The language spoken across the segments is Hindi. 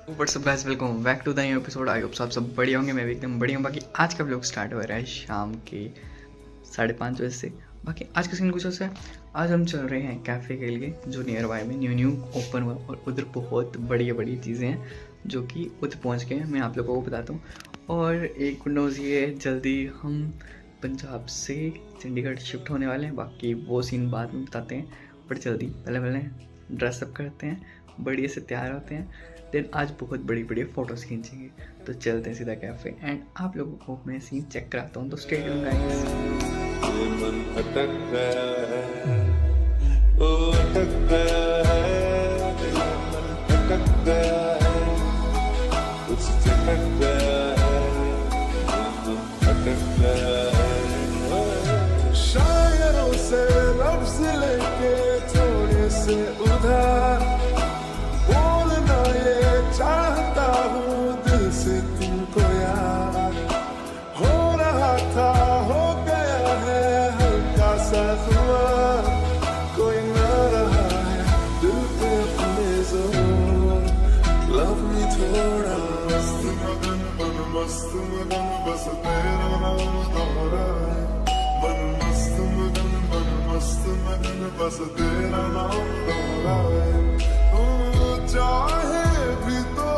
WhatsApp guys, welcome back to the new episode. I hope सब बढ़िया होंगे। मैं भी एकदम बढ़िया हूँ। बाकी आज का व्लॉग स्टार्ट हो रहा है शाम के 5:30 बजे से। बाकी आज का सीन कुछ ऐसा है, आज हम चल रहे हैं कैफ़े के लिए जो नियर बाय में न्यू ओपन हुआ और उधर बहुत बढ़िया चीज़ें हैं जो कि उधर पहुँच गए हैं। मैं आप लोगों को बताता हूँ। और एक गुड न्यूज़ ये है, जल्दी हम पंजाब से चंडीगढ़ शिफ्ट होने वाले हैं। बाकी वो सीन बाद में बताते हैं, बट जल्दी पहले ड्रेसअप करते हैं, बढ़िया से तैयार होते हैं, देन आज बहुत बड़ी फ़ोटोज़ खींचेंगे। तो चलते हैं सीधा कैफ़े एंड आप लोगों को मैं सीन चेक कराता हूँ। तो स्टे ट्यून्ड गाइस। मन अटक गया है, ओ अटक गया है, मन अटक गया है, कुछ चटक गया है, मन अटक गया है। शायरों से लफ्ज़ लेके थोड़े से उधार बोलना ये चाहता हूँ दिल से तुमको यार। हो रहा था हो गया है हल्का सा खुमार, कोई ना रहा है दिल पे अपने जोर। लव मी थोड़ा मस्त मगन बस तेरा नाम दोहराए। मन मस्त मगन बस तेरा नाम दोहराए। चाहे भी तो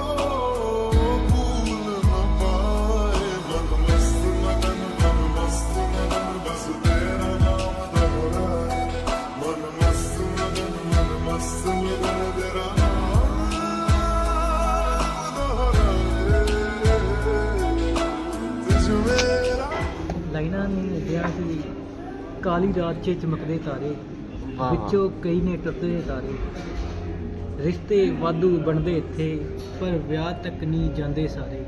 भूल न पाए। मन मस्त मगन बस तेरा नाम दोहराए। मन मस्त मगन तेरा नाम दोहराए। तुझ मेरा लाइना ने लिया सी काली रात च चमकदे तारे, विचों कई ने टुटदे तारे। रिश्ते वाधू बनते इत्थे पर विआह तक नहीं जाते सारे।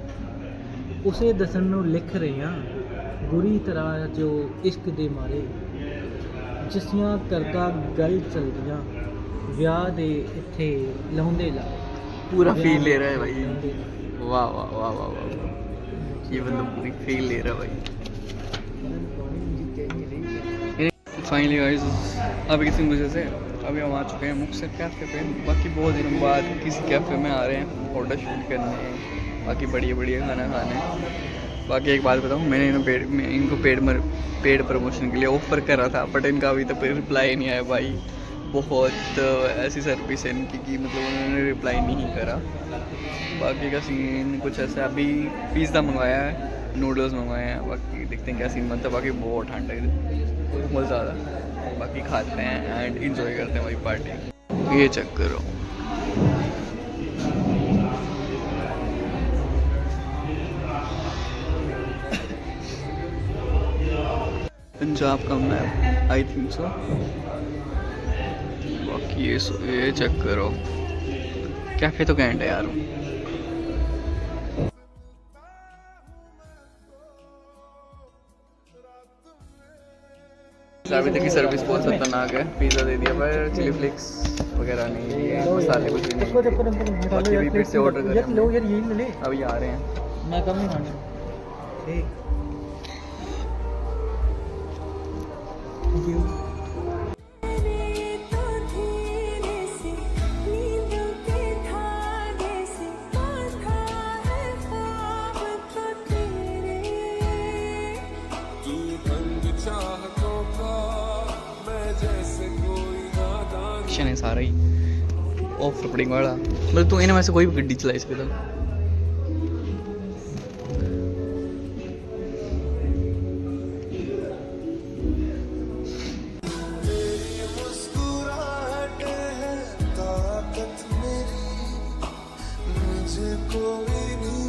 उसे दसन नूं लिख रहे हैं बुरी तरह जो इश्क दे मारे। जिसियां करदा गल चलदियां विआह दे इत्थे लाउंदे ला। पूरा फील ले रहा है भाई। वाह वाह वाह वाह वाह, ये बंदा पूरी फील ले रहा है भाई। फाइनली गाइस, अभी किसी वजह से अभी हम आ चुके हैं मुख्तर कैफ़े पे। बाकी बहुत दिनों बाद किसी कैफ़े में आ रहे हैं फोटो शूट करने, बाकी बढ़िया खाना खाने। बाकी एक बात बताऊँ, मैंने इनको पेड प्रमोशन के लिए ऑफ़र करा था, बट इनका अभी तक रिप्लाई नहीं आया भाई। बहुत ऐसी सर्विस है इनकी कि मतलब उन्होंने रिप्लाई नहीं करा। बाकी का सीन कुछ ऐसा, अभी पिज़्ज़ा मंगवाया है, नूडल्स मंगवाए हैं। बाकी देखते हैं क्या सीन बनता है। बाकी बहुत ठंड है बहुत ज़्यादा। बाकी खाते हैं एंड इंजॉय करते हैं भाई पार्टी। ये चेक करो, पंजाब का मैप आई थिंक सो। बाकी ये चेक करो, कैफ़े तो कैंट है यार। अभी तक की सर्विस बहुत खतरनाक है। पिज़्ज़ा दे दिया पर चिली फ्लेक्स वगैरह नहीं दिए, मसाले कुछ भी नहीं। बाकी अभी फिर से ऑर्डर करें, अभी आ रहे हैं। मैं कम नहीं खाना। Thank you. है सारा ही ऑफ रोडिंग वाला। मतलब तू इन्हें में से कोई भी गड्डी चलाई सकता। मुझे कोई नहीं